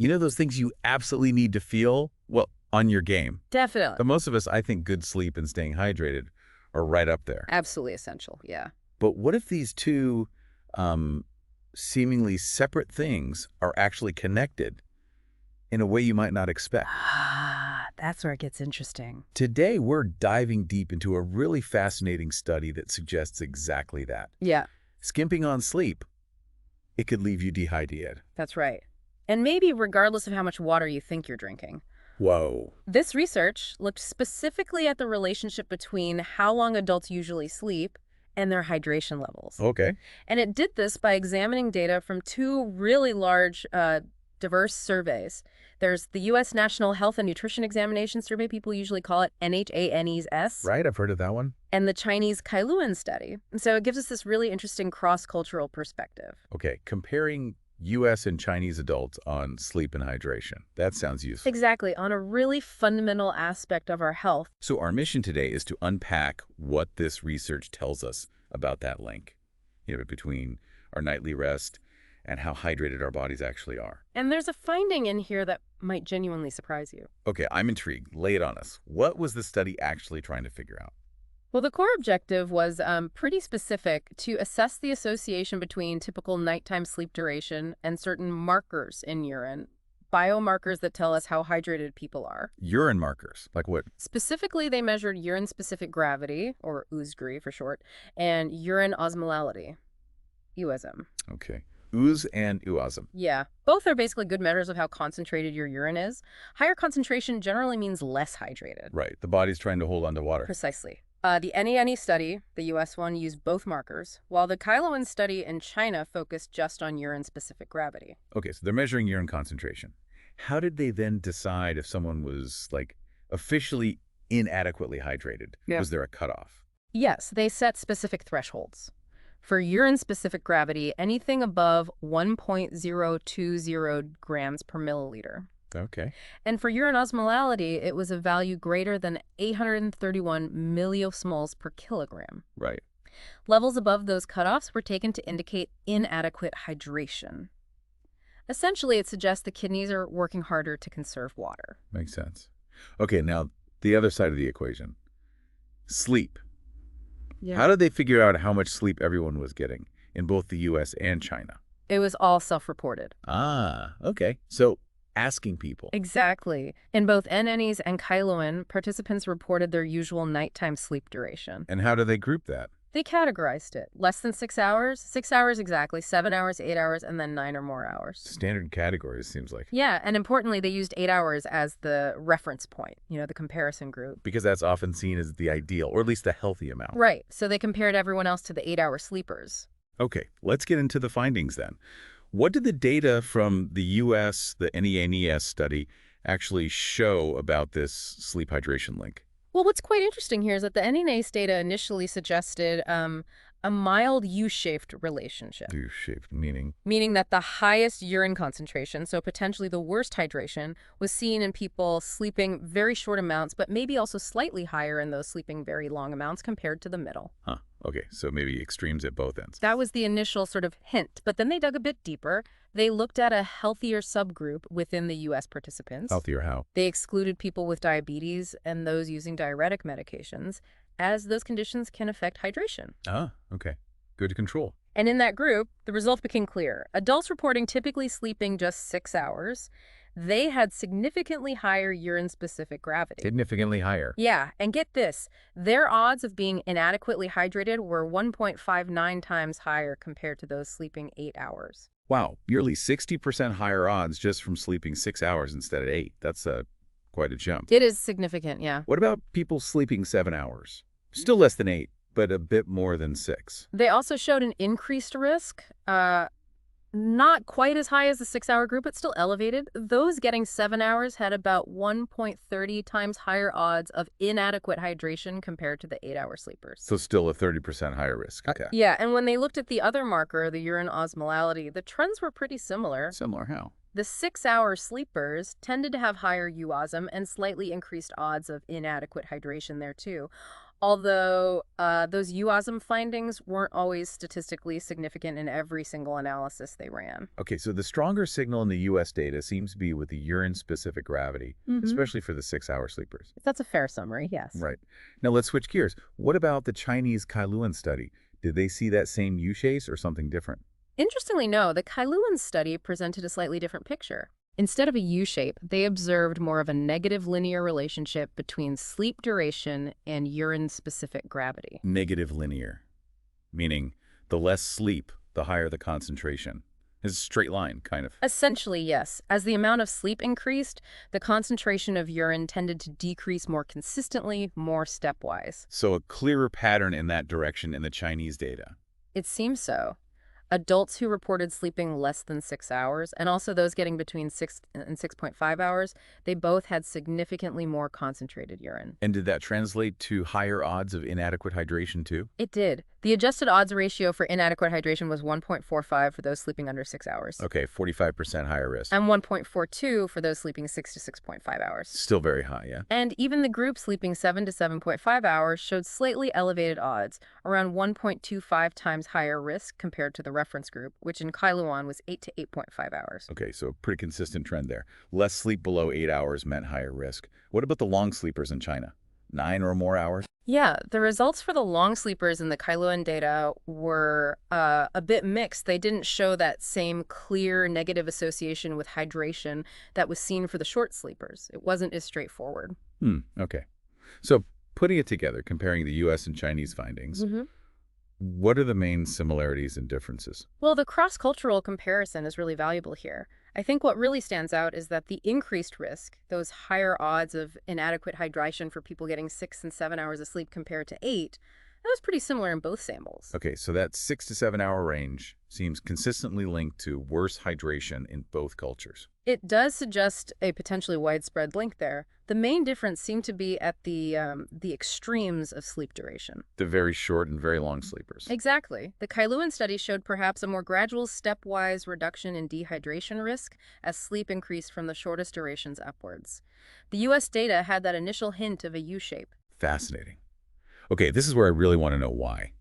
You know those things you absolutely need to feel, well, on your game. Definitely. But most of us, I think good sleep and staying hydrated are right up there. Absolutely essential, yeah. But what if these two seemingly separate things are actually connected in a way you might not expect? Ah, that's where it gets interesting. Today, we're diving deep into a really fascinating study that suggests exactly that. Yeah, Skimping on sleep, it could leave you dehydrated. that's right. And maybe regardless of how much water you think you're drinking. Whoa. This research looked specifically at the relationship between how long adults usually sleep and their hydration levels. Okay. And it did this by examining data from two really large, diverse surveys. There's the U.S. National Health and Nutrition Examination Survey, people usually call it NHANES, Right, I've heard of that one. and the Chinese Kailuan study. And so it gives us this really interesting cross-cultural perspective. Okay, comparing U.S. and Chinese adults on sleep and hydration. That sounds useful. Exactly, on a really fundamental aspect of our health. So our mission today is to unpack what this research tells us about that link, between our nightly rest and how hydrated our bodies actually are. And there's a finding in here that might genuinely surprise you. Okay, I'm intrigued. Lay it on us. What was the study actually trying to figure out? Well, the core objective was pretty specific to assess the association between typical nighttime sleep duration and certain markers in urine, biomarkers that tell us how hydrated people are. Urine markers. Like what? Specifically, they measured urine-specific gravity, or USGRI for short, and urine osmolality, USM. Okay. Ooze and uasm. Yeah, both are basically good measures of how concentrated your urine is. Higher concentration generally means less hydrated. Right. The body's trying to hold on to water. Precisely. The NANE study, the U.S. one, used both markers, while the Kailuan study in China focused just on urine-specific gravity. Okay, so they're measuring urine concentration. How did they then decide if someone was, officially inadequately hydrated? Yeah. Was there a cutoff? Yes, they set specific thresholds. For urine-specific gravity, anything above 1.020 grams per milliliter. Okay. And for urine osmolality, it was a value greater than 831 milliosmoles per kilogram. Right. Levels above those cutoffs were taken to indicate inadequate hydration. Essentially, it suggests the kidneys are working harder to conserve water. Makes sense. Okay, now the other side of the equation. Sleep. Yeah. How did they figure out how much sleep everyone was getting in both the U.S. and China? It was all self-reported. Ah, okay. So asking people. Exactly. In both NNEs and Kailuan, participants reported their usual nighttime sleep duration. And how do they group that? They categorized it. Less than 6 hours, 6 hours exactly, 7 hours, 8 hours, and then 9 or more hours. Standard categories, seems like. Yeah, and importantly, they used 8 hours as the reference point, the comparison group. Because that's often seen as the ideal, or at least the healthy amount. Right, so they compared everyone else to the 8-hour sleepers. Okay, let's get into the findings then. What did the data from the U.S., the NEANES study, actually show about this sleep hydration link? Well, what's quite interesting here is that the NNA's data initially suggested a mild U-shaped relationship. U-shaped, meaning? Meaning that the highest urine concentration, so potentially the worst hydration, was seen in people sleeping very short amounts, but maybe also slightly higher in those sleeping very long amounts compared to the middle. Huh. Okay, so maybe extremes at both ends. That was the initial sort of hint, but then they dug a bit deeper. They looked at a healthier subgroup within the U.S. participants. Healthier how? They excluded people with diabetes and those using diuretic medications, as those conditions can affect hydration. Ah, okay. Good to control. And in that group, the results became clear. Adults reporting typically sleeping just 6 hours, they had significantly higher urine-specific gravity. Significantly higher. Yeah, and get this, their odds of being inadequately hydrated were 1.59 times higher compared to those sleeping 8 hours. Wow, nearly 60% higher odds just from sleeping 6 hours instead of 8. That's quite a jump. It is significant, yeah. What about people sleeping 7 hours? Still less than 8, but a bit more than 6. They also showed an increased risk, not quite as high as the 6-hour group, but still elevated. Those getting 7 hours had about 1.30 times higher odds of inadequate hydration compared to the 8-hour sleepers. So still a 30% higher risk. Okay. Yeah, and when they looked at the other marker, the urine osmolality, the trends were pretty similar. Similar how? The 6-hour sleepers tended to have higher UOSM and slightly increased odds of inadequate hydration there too. Although those UASM findings weren't always statistically significant in every single analysis they ran. Okay, so the stronger signal in the U.S. data seems to be with the urine-specific gravity, Hmm. especially for the 6-hour sleepers. That's a fair summary, yes. Right. Now let's switch gears. What about the Chinese Kailuan study? Did they see that same U-shape or something different? Interestingly, no, the Kailuan study presented a slightly different picture. Instead of a U shape, they observed more of a negative linear relationship between sleep duration and urine-specific gravity. Negative linear, meaning the less sleep, the higher the concentration. It's a straight line, kind of. Essentially, yes. As the amount of sleep increased, the concentration of urine tended to decrease more consistently, more stepwise. So a clearer pattern in that direction in the Chinese data. It seems so. Adults who reported sleeping less than 6 hours, and also those getting between 6 and 6.5 hours, they both had significantly more concentrated urine. And did that translate to higher odds of inadequate hydration too? It did. The adjusted odds ratio for inadequate hydration was 1.45 for those sleeping under 6 hours, Okay, 45% higher risk. and 1.42 for those sleeping 6 to 6.5 hours. Still very high, yeah? And even the group sleeping 7 to 7.5 hours showed slightly elevated odds, around 1.25 times higher risk compared to the reference group, which in Kailuan was 8 to 8.5 hours. Okay, so pretty consistent trend there. Less sleep below 8 hours meant higher risk. What about the long sleepers in China? 9 or more hours? Yeah, the results for the long sleepers in the Kailuan data were a bit mixed. They didn't show that same clear negative association with hydration that was seen for the short sleepers. It wasn't as straightforward. Okay. So putting it together, comparing the U.S. and Chinese findings, what are the main similarities and differences? Well, the cross-cultural comparison is really valuable here. I think what really stands out is that the increased risk, those higher odds of inadequate hydration for people getting 6 and 7 hours of sleep compared to 8, that was pretty similar in both samples. Okay, so that 6 to 7 hour range seems consistently linked to worse hydration in both cultures. It does suggest a potentially widespread link there. The main difference seemed to be at the extremes of sleep duration. The very short and very long sleepers. Exactly. The Kailuan study showed perhaps a more gradual stepwise reduction in dehydration risk as sleep increased from the shortest durations upwards. The U.S. data had that initial hint of a U-shape. Fascinating. Okay, this is where I really want to know why.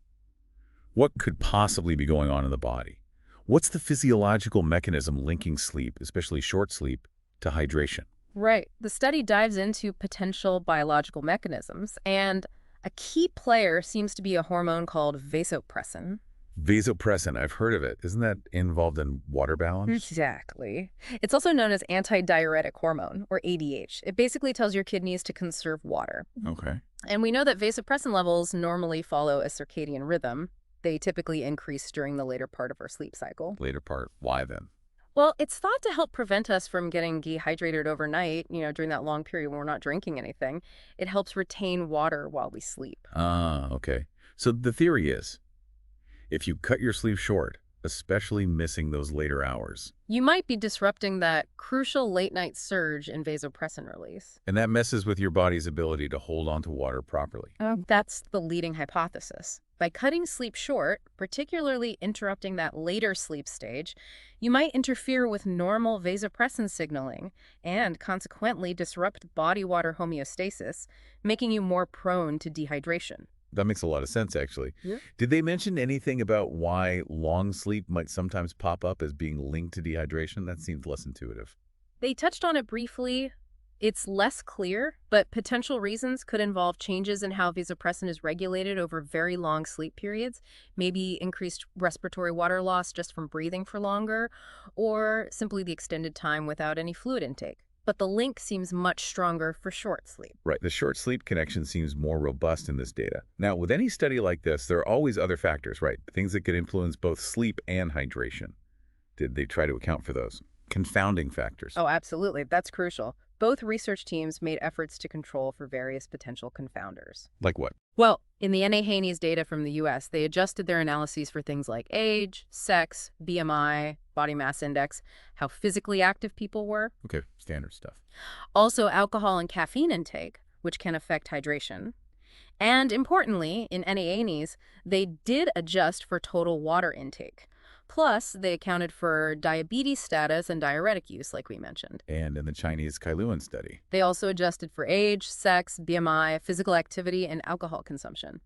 What could possibly be going on in the body? What's the physiological mechanism linking sleep, especially short sleep, to hydration? Right. The study dives into potential biological mechanisms, and a key player seems to be a hormone called vasopressin. Vasopressin, I've heard of it. Isn't that involved in water balance? Exactly. It's also known as antidiuretic hormone, or ADH. It basically tells your kidneys to conserve water. Okay. And we know that vasopressin levels normally follow a circadian rhythm. They typically increase during the later part of our sleep cycle. Later part, why then? Well, it's thought to help prevent us from getting dehydrated overnight, during that long period when we're not drinking anything. It helps retain water while we sleep. Ah, okay. So the theory is, if you cut your sleep short, especially missing those later hours, You might be disrupting that crucial late-night surge in vasopressin release. and that messes with your body's ability to hold on to water properly. That's the leading hypothesis. By cutting sleep short, particularly interrupting that later sleep stage, you might interfere with normal vasopressin signaling and consequently disrupt body water homeostasis, making you more prone to dehydration. That makes a lot of sense, actually. Yeah. Did they mention anything about why long sleep might sometimes pop up as being linked to dehydration? That seems less intuitive. They touched on it briefly. It's less clear, but potential reasons could involve changes in how vasopressin is regulated over very long sleep periods, maybe increased respiratory water loss just from breathing for longer, or simply the extended time without any fluid intake. But the link seems much stronger for short sleep. Right, the short sleep connection seems more robust in this data. Now, with any study like this, there are always other factors, right? Things that could influence both sleep and hydration. Did they try to account for those? Confounding factors. Oh, absolutely. That's crucial. Both research teams made efforts to control for various potential confounders. Like what? Well, in the N.A. Haney's data from the U.S., they adjusted their analyses for things like age, sex, BMI, body mass index, how physically active people were, Okay, standard stuff. also alcohol and caffeine intake, which can affect hydration. And importantly, in N.A. Haney's, they did adjust for total water intake. Plus, they accounted for diabetes status and diuretic use, like we mentioned. And in the Chinese Kailuan study. They also adjusted for age, sex, BMI, physical activity, and alcohol consumption.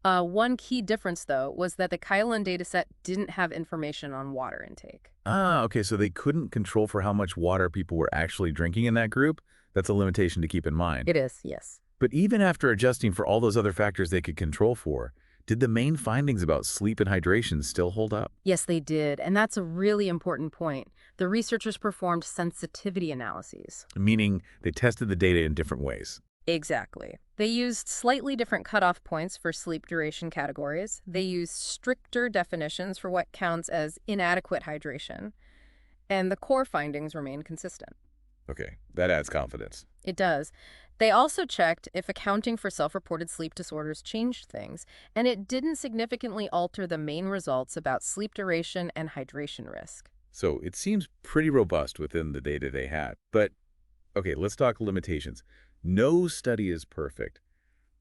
One key difference, though, was that the Kailan dataset didn't have information on water intake. Ah, okay, so they couldn't control for how much water people were actually drinking in that group? That's a limitation to keep in mind. It is, yes. But even after adjusting for all those other factors they could control for, did the main findings about sleep and hydration still hold up? Yes, they did, and that's a really important point. The researchers performed sensitivity analyses. Meaning they tested the data in different ways. Exactly. They used slightly different cutoff points for sleep duration categories. They used stricter definitions for what counts as inadequate hydration. And the core findings remain consistent. Okay, that adds confidence. It does. They also checked if accounting for self-reported sleep disorders changed things, and it didn't significantly alter the main results about sleep duration and hydration risk. So it seems pretty robust within the data they had. But, okay, let's talk limitations. No study is perfect.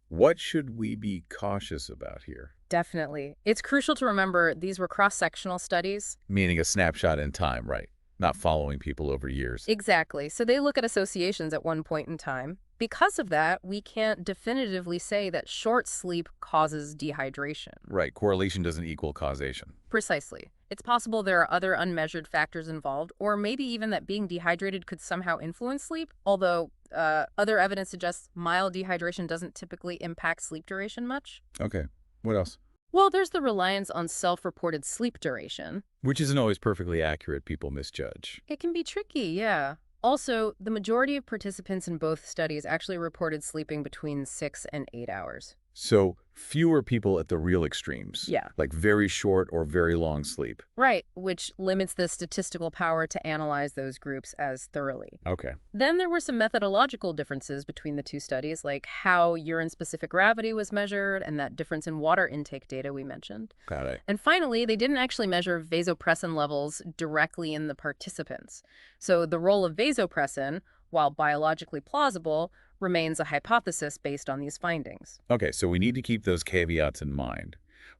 What should we be cautious about here? Definitely. It's crucial to remember these were cross-sectional studies. Meaning a snapshot in time, right? Not following people over years. Exactly. So they look at associations at one point in time. Because of that, we can't definitively say that short sleep causes dehydration. Right, correlation doesn't equal causation. Precisely. It's possible there are other unmeasured factors involved, or maybe even that being dehydrated could somehow influence sleep, although other evidence suggests mild dehydration doesn't typically impact sleep duration much. Okay, what else? Well, there's the reliance on self-reported sleep duration. Which isn't always perfectly accurate, people misjudge. It can be tricky, yeah. Also, the majority of participants in both studies actually reported sleeping between 6 and 8 hours. So fewer people at the real extremes. Yeah. Like very short or very long sleep. Right, which limits the statistical power to analyze those groups as thoroughly. Okay. Then there were some methodological differences between the two studies, like how urine-specific gravity was measured and that difference in water intake data we mentioned. Got it. And finally, they didn't actually measure vasopressin levels directly in the participants. So the role of vasopressin, while biologically plausible, remains a hypothesis based on these findings. Okay, so we need to keep those caveats in mind.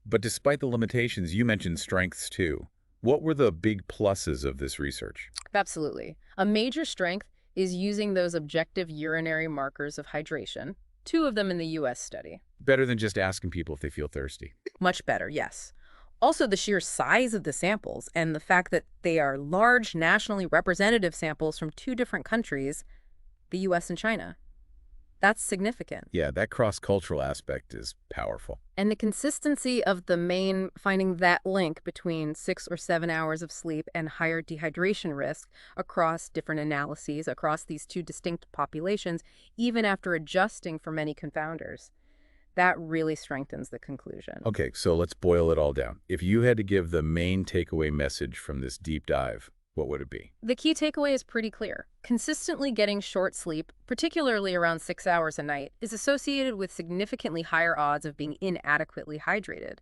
But despite the limitations, you mentioned strengths too. What were the big pluses of this research? Absolutely. A major strength is using those objective urinary markers of hydration, 2 of them in the U.S. study. Better than just asking people if they feel thirsty. Much better, yes. Also, the sheer size of the samples and the fact that they are large, nationally representative samples from 2 different countries, the U.S. and China. That's significant. Yeah, that cross-cultural aspect is powerful. And the consistency of the main finding that link between 6 or 7 hours of sleep and higher dehydration risk across different analyses, across these 2 distinct populations, even after adjusting for many confounders. That really strengthens the conclusion. Okay, so let's boil it all down. If you had to give the main takeaway message from this deep dive, what would it be? The key takeaway is pretty clear. Consistently getting short sleep, particularly around 6 hours a night, is associated with significantly higher odds of being inadequately hydrated.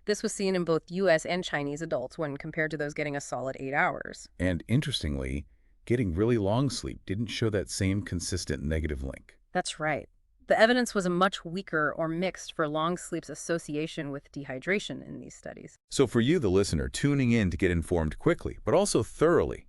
This was seen in both U.S. and Chinese adults when compared to those getting a solid 8 hours. And interestingly, getting really long sleep didn't show that same consistent negative link. That's right. The evidence was much weaker or mixed for long sleep's association with dehydration in these studies. So for you, the listener, tuning in to get informed quickly, but also thoroughly,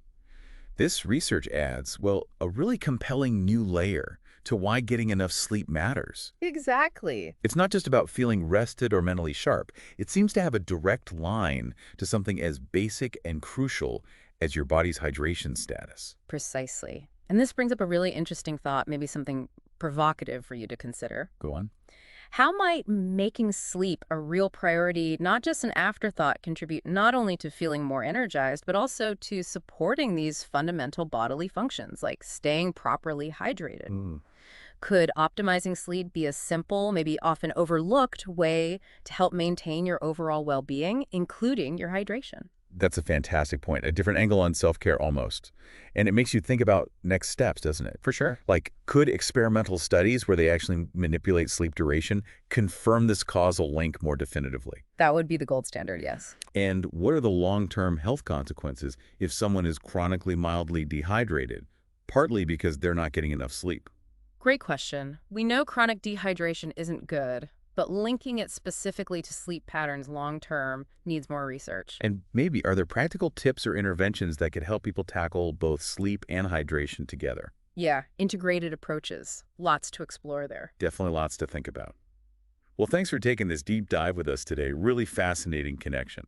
this research adds, well, a really compelling new layer to why getting enough sleep matters. Exactly. It's not just about feeling rested or mentally sharp. It seems to have a direct line to something as basic and crucial as your body's hydration status. Precisely. And this brings up a really interesting thought, maybe something provocative for you to consider. Go on. How might making sleep a real priority, not just an afterthought, contribute not only to feeling more energized, but also to supporting these fundamental bodily functions, like staying properly hydrated? Could optimizing sleep be a simple, maybe often overlooked way to help maintain your overall well-being, including your hydration? That's a fantastic point. A different angle on self-care almost. And it makes you think about next steps, doesn't it? For sure. Like, could experimental studies where they actually manipulate sleep duration confirm this causal link more definitively? That would be the gold standard, yes. And what are the long-term health consequences if someone is chronically mildly dehydrated, partly because they're not getting enough sleep? Great question. We know chronic dehydration isn't good, but linking it specifically to sleep patterns long-term needs more research. And maybe are there practical tips or interventions that could help people tackle both sleep and hydration together? Yeah, integrated approaches. Lots to explore there. Definitely lots to think about. Well, thanks for taking this deep dive with us today. Really fascinating connection.